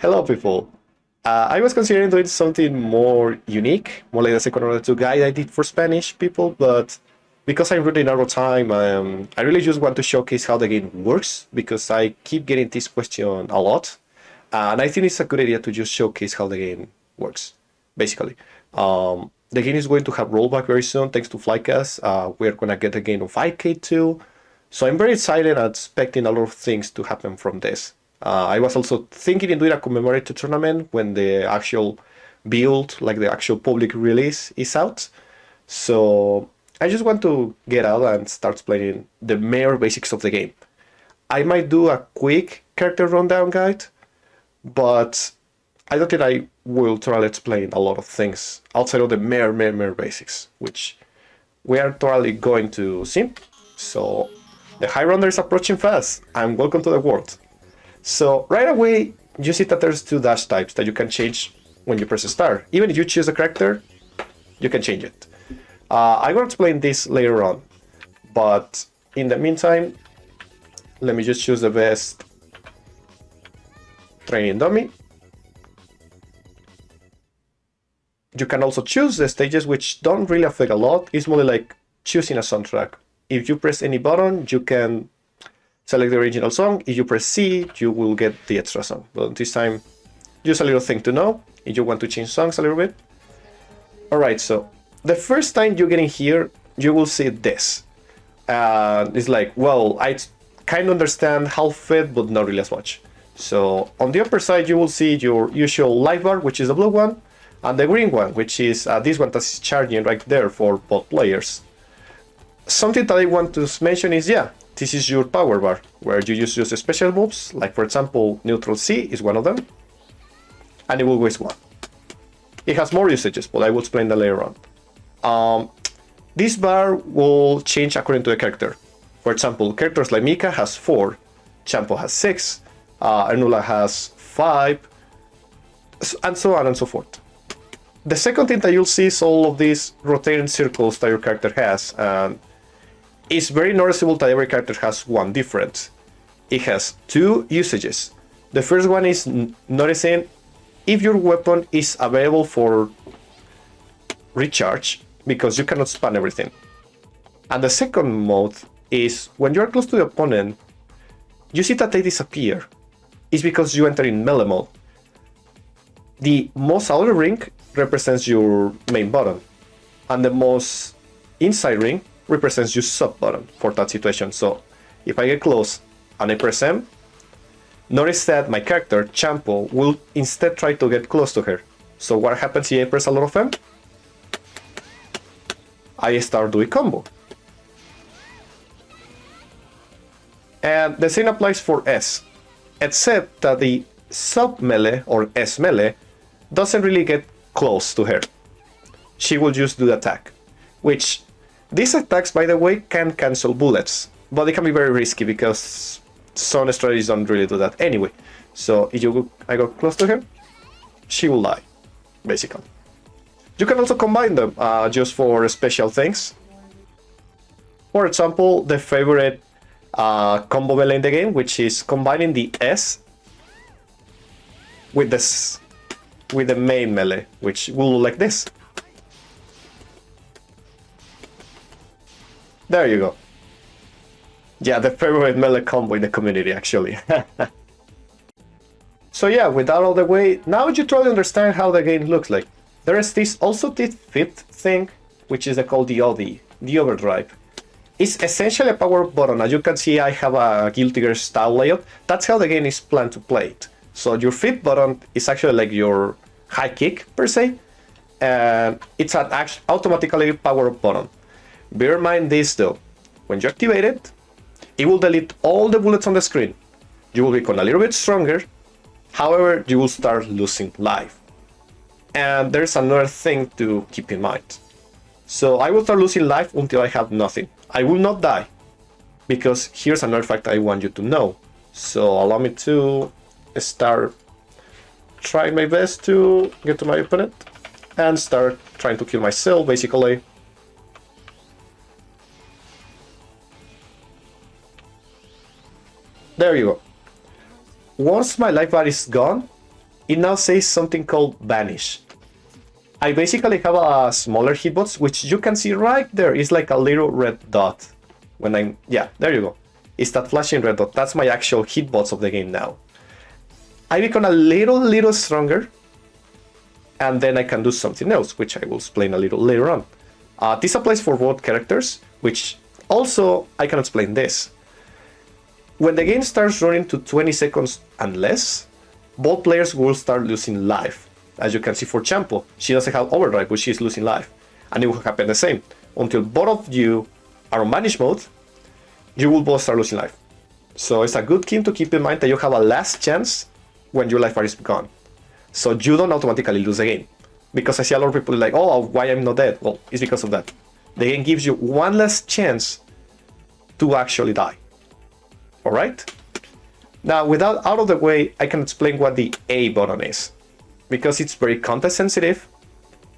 Hello, people. I was considering doing something more unique, more like the second Ronde 2 guide I did for Spanish people, but because I'm running out of time, I really just want to showcase how the game works, because I keep getting this question a lot, and I think it's a good idea to just showcase how the game works, basically. The game is going to have rollback very soon, thanks to Flycast. We're going to get a game of Fightcade too, so I'm very excited and expecting a lot of things to happen from this. I was also thinking in doing a commemorative tournament when the actual build, like the actual public release, is out. So I just want to get out and start playing the mere basics of the game. I might do a quick character rundown guide, but I don't think I will totally explain a lot of things outside of the mere basics, which we are totally going to see. So the high runner is approaching fast, and welcome to the world. So right away, you see that there's two dash types that you can change when you press start. Even if you choose a character, you can change it. I'm going to explain this later on, but in the meantime, let me just choose the best training dummy. You can also choose the stages, which don't really affect a lot. It's more like choosing a soundtrack. If you press any button, you can select the original song. If you press C, you will get the extra song. But this time, just a little thing to know if you want to change songs a little bit. Alright, so the first time you get in here, you will see this. It's like, well, I kind of understand half it, but not really as much. So on the upper side, you will see your usual life bar, which is the blue one, and the green one, which is this one that's charging right there for both players. Something that I want to mention is, this is your power bar, where you use special moves, like for example, neutral C is one of them, and it will waste one. It has more usages, but I will explain that later on. This bar will change according to the character. For example, characters like Mika has 4, Champo has 6, Ernula has 5, and so on and so forth. The second thing that you'll see is all of these rotating circles that your character has, and it's very noticeable that every character has one difference. It has 2 usages. The first one is noticing if your weapon is available for recharge, because you cannot spam everything. And the second mode is when you are close to the opponent, you see that they disappear. It's because you enter in melee mode. The most outer ring represents your main button, and the most inside ring represents your sub button for that situation. So if I get close and I press M, notice that my character, Champo, will instead try to get close to her. So what happens if I press a lot of M? I start doing combo. And the same applies for S, except that the sub melee or S melee doesn't really get close to her. She will just do the attack, which these attacks, by the way, can cancel bullets, but they can be very risky because some strategies don't really do that anyway. So if I go close to her, she will die, basically. You can also combine them just for special things. For example, the favorite combo melee in the game, which is combining the S with the main melee, which will look like this. There you go. Yeah, the favorite melee combo in the community, actually. So yeah, with that all the way, now you totally understand how the game looks like. There is this fifth thing, which is called the OD, the overdrive. It's essentially a power button. As you can see, I have a Guilty Gear style layout. That's how the game is planned to play it. So your fifth button is actually like your high kick, per se, and it's an automatically power button. Bear in mind this though, when you activate it, it will delete all the bullets on the screen. You will become a little bit stronger, however, you will start losing life. And there's another thing to keep in mind. So I will start losing life until I have nothing. I will not die, because here's another fact I want you to know. So allow me to start trying my best to get to my opponent and start trying to kill myself, basically. There you go. Once my life bar is gone, it now says something called vanish. I basically have a smaller hitbox, which you can see right there. It's like a little red dot. When I'm, yeah, there you go. It's that flashing red dot. That's my actual hitbox of the game now. I become a little stronger, and then I can do something else, which I will explain a little later on. This applies for both characters, which also I can explain this. When the game starts running to 20 seconds and less, both players will start losing life. As you can see for Champo, she doesn't have overdrive, but she's losing life. And it will happen the same. Until both of you are on vanish mode, you will both start losing life. So it's a good thing to keep in mind that you have a last chance when your life bar is gone. So you don't automatically lose the game. Because I see a lot of people like, oh, why I'm not dead? Well, it's because of that. The game gives you one last chance to actually die. Alright? Now, without out of the way, I can explain what the A button is. Because it's very context sensitive,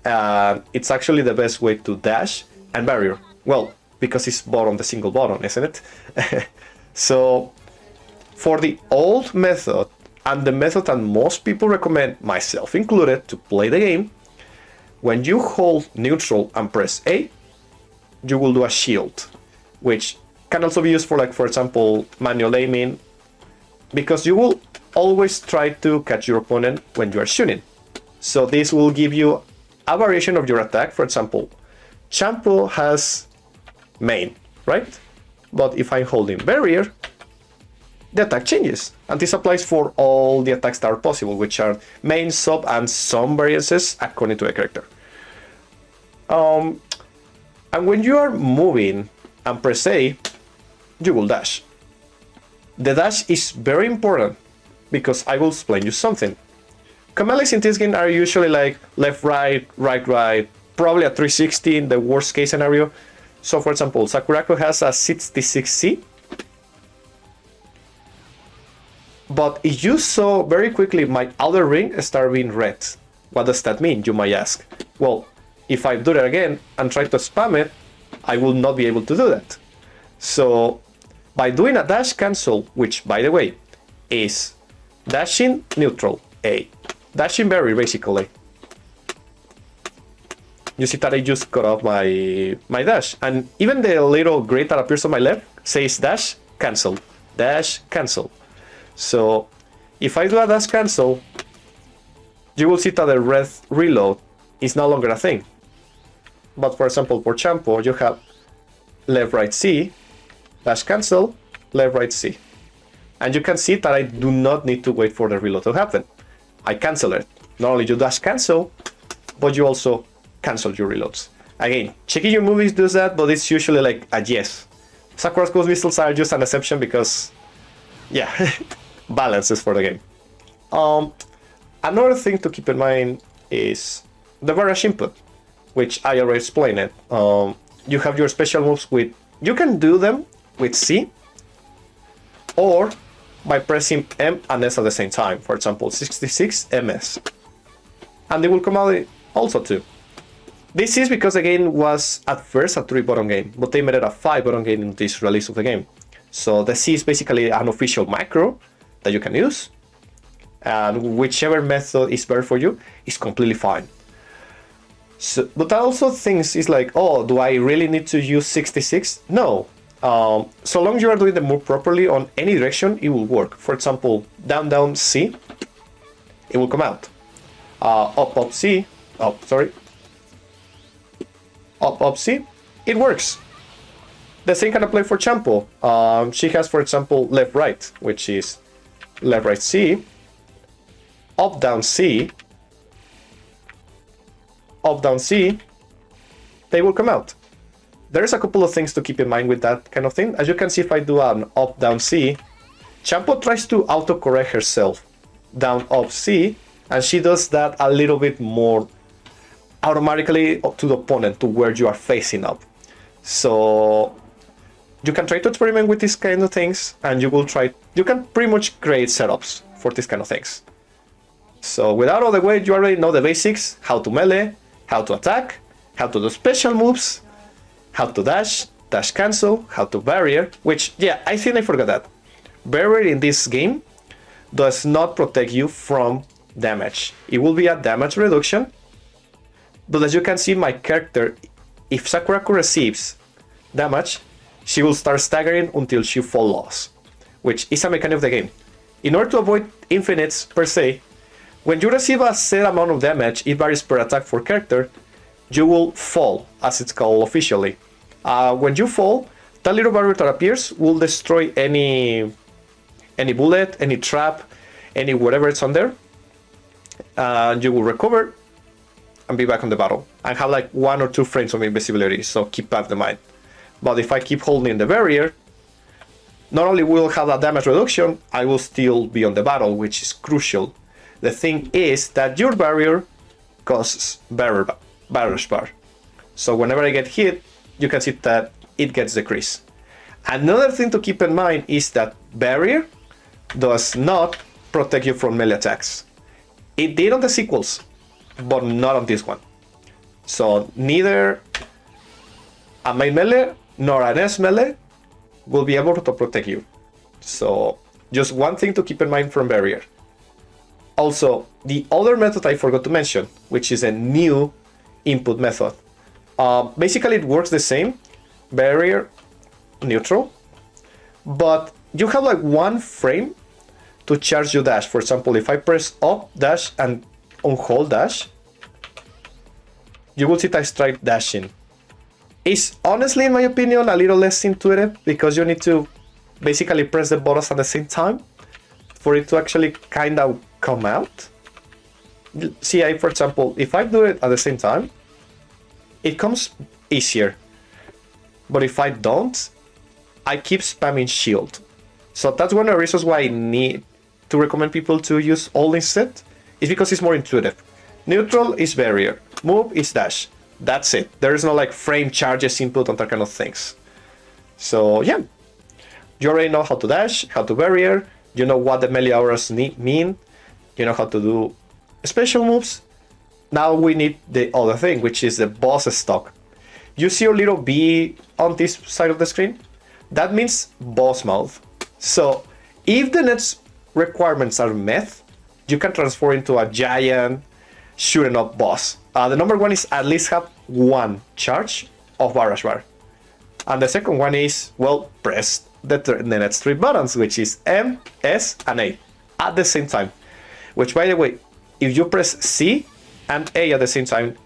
it's actually the best way to dash and barrier. Well, because it's bottom, the single button, isn't it? So, for the old method, and the method that most people recommend, myself included, to play the game, when you hold neutral and press A, you will do a shield, which can also be used for, like, for example, manual aiming, because you will always try to catch your opponent when you are shooting. So this will give you a variation of your attack. For example, Champo has main, right? But if I'm holding barrier, the attack changes. And this applies for all the attacks that are possible, which are main, sub, and some variances according to the character. And when you are moving and press A, you will dash. The dash is very important because I will explain you something. Commands in this game are usually like left, right, right, right, probably a 360 in the worst case scenario. So for example, Sakurako has a 66C. But if you saw very quickly my outer ring start being red, what does that mean, you might ask? Well, if I do it again and try to spam it, I will not be able to do that. So by doing a dash cancel, which by the way is dashing neutral A, dashing barrier basically, you see that I just cut off my dash, and even the little grid that appears on my left says dash cancel, dash cancel. So if I do a dash cancel, you will see that the red reload is no longer a thing. But for example, for Champo, you have left right C, dash cancel, left right C. And you can see that I do not need to wait for the reload to happen. I cancel it. Not only you dash cancel, but you also cancel your reloads. Again, checking your movies does that, but it's usually like a yes. Sakura's Ghost missiles are just an exception because, yeah, balances for the game. Another thing to keep in mind is the barrage input, which I already explained it. You have your special moves with, you can do them with C or by pressing M and S at the same time. For example, 66 MS. And they will come out also too. This is because the game was at first a 3-button game, but they made it a 5-button game in this release of the game. So the C is basically an official macro that you can use, and whichever method is better for you is completely fine. So, but also things is like, oh, do I really need to use 66? No. So long as you are doing the move properly on any direction, it will work. For example, down, down, C, it will come out. Up, up, C, up, sorry. Up, up, C, it works. The same can apply for Champo. She has, for example, left, right, which is left, right, C, up, down, C, up, down, C, they will come out. There's a couple of things to keep in mind with that kind of thing. As you can see, if I do an up, down, C, Champo tries to autocorrect herself down, up, C, and she does that a little bit more automatically to the opponent, to where you are facing up. So you can try to experiment with these kind of things, and you can pretty much create setups for these kind of things. So without all the way, you already know the basics: how to melee, how to attack, how to do special moves, how to dash, dash cancel, how to barrier, which, yeah, I think I forgot that. Barrier in this game does not protect you from damage. It will be a damage reduction. But as you can see, my character, if Sakurako receives damage, she will start staggering until she falls, which is a mechanic of the game. In order to avoid infinites per se, when you receive a set amount of damage, it varies per attack for character, you will fall, as it's called officially. When you fall, that little barrier that appears will destroy any bullet, any trap, any whatever it's on there, and you will recover and be back on the battle and have like 1 or 2 frames of invisibility, so keep that in mind. But if I keep holding the barrier, not only will I have that damage reduction, I will still be on the battle, which is crucial. The thing is that your barrier causes barrage bar. So whenever I get hit, you can see that it gets decreased. Another thing to keep in mind is that barrier does not protect you from melee attacks. It did on the sequels, but not on this one. So neither a main melee nor an S melee will be able to protect you. So just one thing to keep in mind from barrier. Also, the other method I forgot to mention, which is a new input method. Basically it works the same, barrier, neutral, but you have like 1 frame to charge your dash. For example, if I press up dash and on hold dash, you will see that I start dashing. It's honestly, in my opinion, a little less intuitive because you need to basically press the buttons at the same time for it to actually kind of come out. See, for example, if I do it at the same time, it comes easier. But if I don't, I keep spamming shield. So that's one of the reasons why I need to recommend people to use all instead, is because it's more intuitive. Neutral is barrier, move is dash. That's it. There is no like frame charges input and that kind of things. So yeah, you already know how to dash, how to barrier, you know what the melee auras mean, you know how to do special moves. Now we need the other thing, which is the boss stock. You see your little B on this side of the screen? That means boss mode. So if the next requirements are met, you can transform into a giant shooting up boss. The number one is at least have 1 charge of barrage bar. And the second one is, well, press the next 3 buttons, which is M, S, and A at the same time. Which, by the way, if you press C and A at the same time,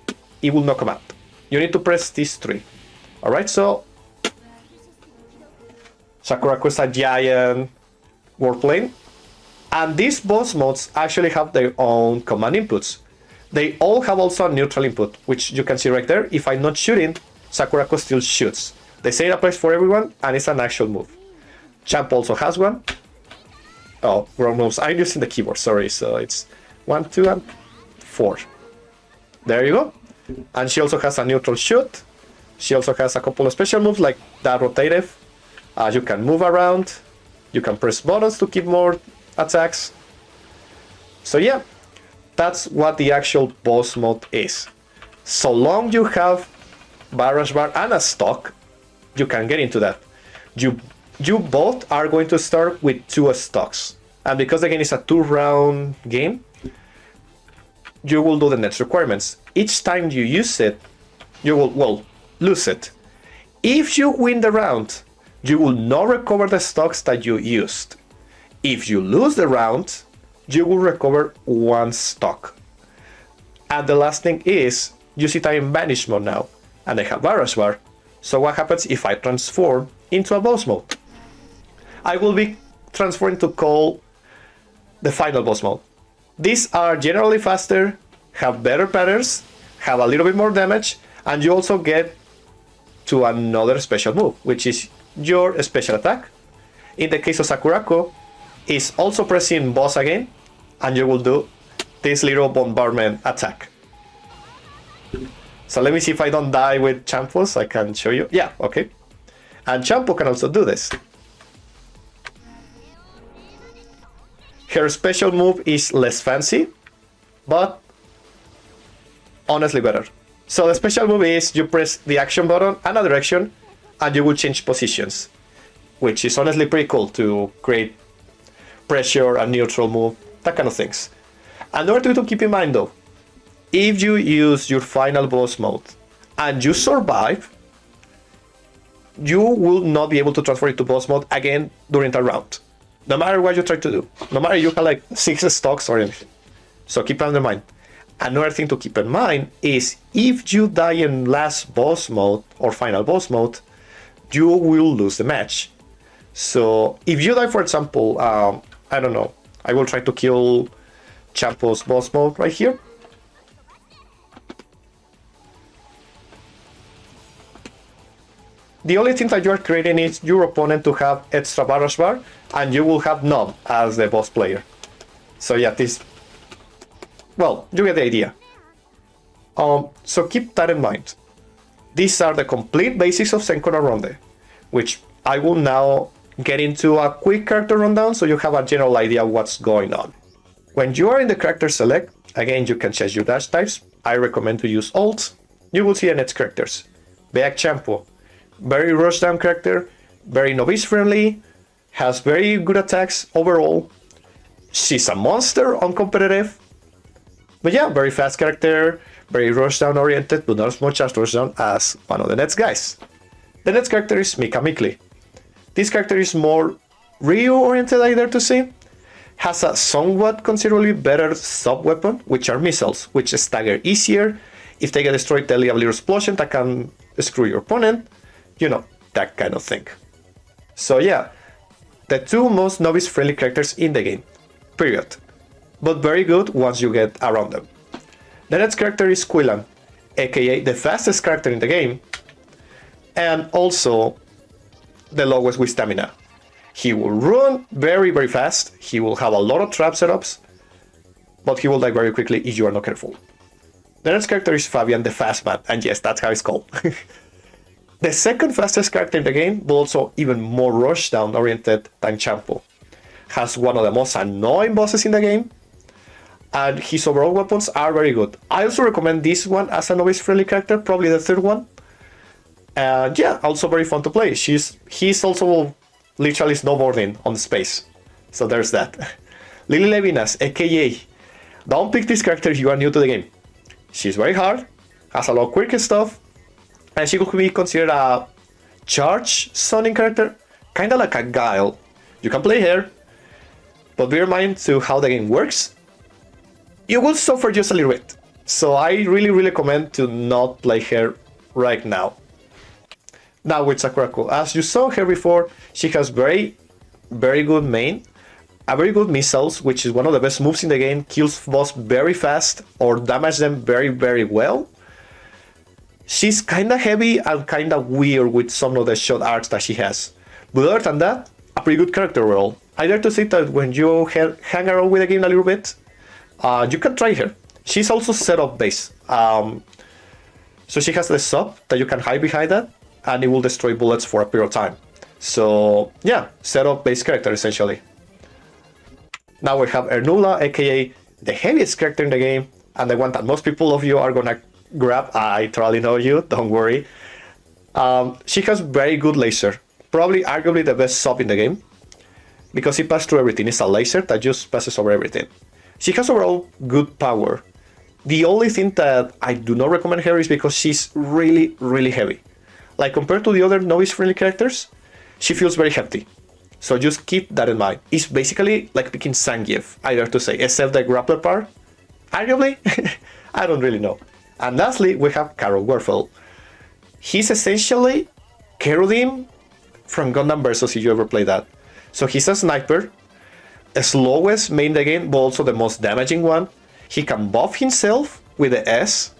it will not come out. You need to press these 3. Alright, so Sakurako is a giant warplane. And these boss modes actually have their own command inputs. They all have also a neutral input, which you can see right there. If I'm not shooting, Sakurako still shoots. They say it applies for everyone, and it's an actual move. Champ also has one. Oh, wrong moves. I'm using the keyboard, sorry. So it's 1, 2, and 4. There you go. And she also has a neutral shoot. She also has a couple of special moves like that rotative. You can move around. You can press buttons to keep more attacks. So yeah, that's what the actual boss mode is. So long you have barrage bar and a stock, you can get into that. You both are going to start with 2 stocks. And because again it's a 2-round game, you will do the next requirements. Each time you use it, you will, well, lose it. If you win the round, you will not recover the stocks that you used. If you lose the round, you will recover 1 stock. And the last thing is, you see I'm in vanish mode now, and I have barrage bar. So what happens if I transform into a boss mode? I will be transformed to call the final boss mode. These are generally faster, have better patterns, have a little bit more damage, and you also get to another special move, which is your special attack. In the case of Sakurako, is also pressing boss again, and you will do this little bombardment attack. So let me see if I don't die with Champo's. I can show you. Yeah, okay. And Champo can also do this. Her special move is less fancy, but honestly better. So the special move is you press the action button and a direction, and you will change positions, which is honestly pretty cool to create pressure, a neutral move, that kind of things. Another thing to keep in mind though, if you use your final boss mode and you survive, you will not be able to transfer it to boss mode again during the round. No matter what you try to do. No matter you have like 6 stocks or anything. So keep that in mind. Another thing to keep in mind is if you die in last boss mode or final boss mode, you will lose the match. So if you die, for example, I don't know, I will try to kill Champo's boss mode right here. The only thing that you are creating is your opponent to have extra barrage bar, and you will have none as the boss player. So yeah, this, well, you get the idea. So keep that in mind. These are the complete basics of Senkoro Ronde, which I will now get into a quick character rundown so you have a general idea of what's going on. When you are in the character select, again you can change your dash types. I recommend to use alt. You will see the next characters. Beak Champo. Very rushdown character, very novice friendly, has very good attacks overall. She's a monster on competitive. But yeah, very fast character, very rushdown oriented, but not as much as rushdown as one of the next guys. The next character is Mika Mikli. This character is more Ryu oriented, I dare to say. Has a somewhat considerably better sub-weapon, which are missiles, which stagger easier. If they get destroyed, they leave a little explosion that can screw your opponent. You know, that kind of thing. So yeah, the two most novice-friendly characters in the game, period. But very good once you get around them. The next character is Quillan, aka the fastest character in the game, and also the lowest with stamina. He will run very, very fast, he will have a lot of trap setups, but he will die very quickly if you are not careful. The next character is Fabian the Fast Man, and yes, that's how it's called. The second fastest character in the game, but also even more rushdown oriented than Champo. Has one of the most annoying bosses in the game, and his overall weapons are very good. I also recommend this one as a novice friendly character, probably the third one. And yeah, also very fun to play. He's also literally snowboarding on space. So there's that. Lily Levinas, aka, don't pick this character if you are new to the game. She's very hard, has a lot of quirky stuff, and she could be considered a charge summoning character, kinda like a Guile. You can play her, but bear in mind to how the game works. You will suffer just a little bit. So I really recommend to not play her right now. Now with Sakurako, as you saw her before, she has very good main, a very good missiles, which is one of the best moves in the game, kills boss very fast or damage them very well. She's kinda heavy and kinda weird with some of the shot arts that she has. But other than that, a pretty good character role. I dare to say that when you hang around with the game a little bit, you can try her. She's also setup based. So she has the sub that you can hide behind that, and it will destroy bullets for a period of time. So yeah, setup based character essentially. Now we have Ernula, aka the heaviest character in the game, and the one that most people of you are gonna grab. I totally know you, don't worry. She has very good laser, probably arguably the best sub in the game, because it passes through everything. It's a laser that just passes over everything. She has overall good power. The only thing that I do not recommend her is because she's really heavy. Like compared to the other novice friendly characters, she feels very hefty. So just keep that in mind. It's basically like picking Zangief, I dare to say, except the grappler part. Arguably, I don't really know. And lastly, we have Carol Werfel. He's essentially Kerudim from Gundam Versus, if you ever play that. So he's a sniper, the slowest main in the game, but also the most damaging one. He can buff himself with the S,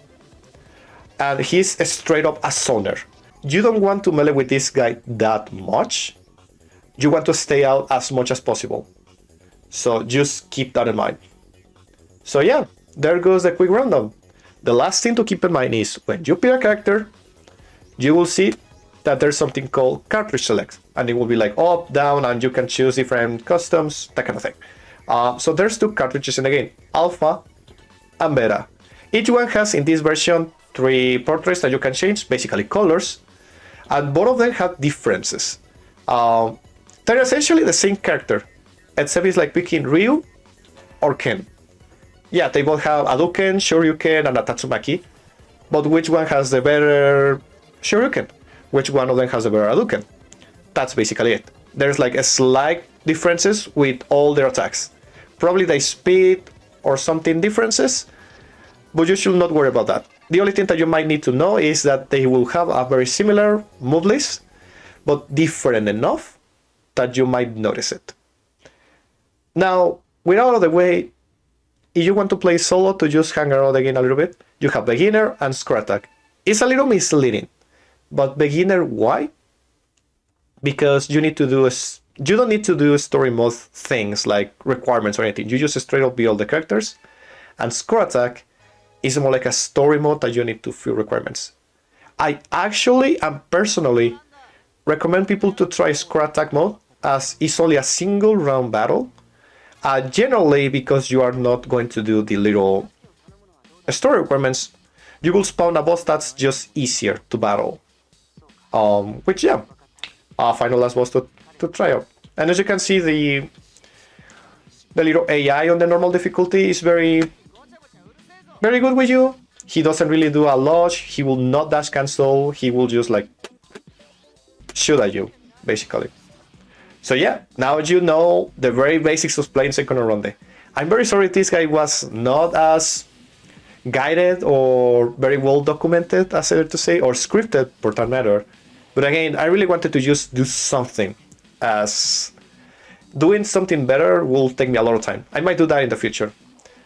and he's straight up a zoner. You don't want to melee with this guy that much. You want to stay out as much as possible. So just keep that in mind. So yeah, there goes the quick rundown. The last thing to keep in mind is when you pick a character, you will see that there's something called cartridge select, and it will be like up, down, and you can choose different customs, that kind of thing. So there's two cartridges in the game, Alpha and Beta. Each one has in this version 3 portraits that you can change, basically colors, and both of them have differences. They're essentially the same character, except it's like picking Ryu or Ken. Yeah, they both have Hadouken, Shoryuken, and a Tatsumaki. But which one has the better Shoryuken? Which one of them has the better Hadouken? That's basically it. There's like a slight differences with all their attacks. Probably the speed or something differences, but you should not worry about that. The only thing that you might need to know is that they will have a very similar move list, but different enough that you might notice it. Now, with out of the way, if you want to play solo to just hang around again a little bit, you have beginner and score attack. It's a little misleading, but beginner, why? Because you don't need to do story mode things like requirements or anything. You just straight up build the characters, and score attack is more like a story mode that you need to fill requirements. I actually and personally recommend people to try score attack mode, as it's only a single round battle. Generally, because you are not going to do the little story requirements, you will spawn a boss that's just easier to battle. Which, yeah, final last boss to try out. And as you can see, the little AI on the normal difficulty is very good with you. He doesn't really do a lot. He will not dash cancel. He will just like shoot at you, basically. So yeah, now you know the very basics of playing Senko no Ronde. I'm very sorry this guy was not as guided or very well documented, as I were to say, or scripted for that matter. But again, I really wanted to just do something, as doing something better will take me a lot of time. I might do that in the future.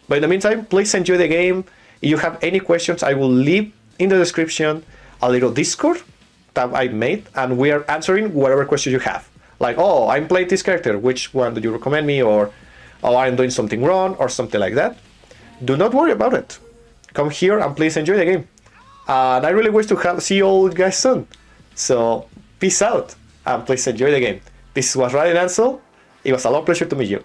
But in the meantime, please enjoy the game. If you have any questions, I will leave in the description a little Discord that I made, and we are answering whatever questions you have. Like, oh, I'm playing this character, which one do you recommend me? Or, oh, I'm doing something wrong, or something like that. Do not worry about it. Come here and please enjoy the game. And I really wish to see you all guys soon. So, peace out, and please enjoy the game. This was Ryan Ansel. It was a lot of pleasure to meet you.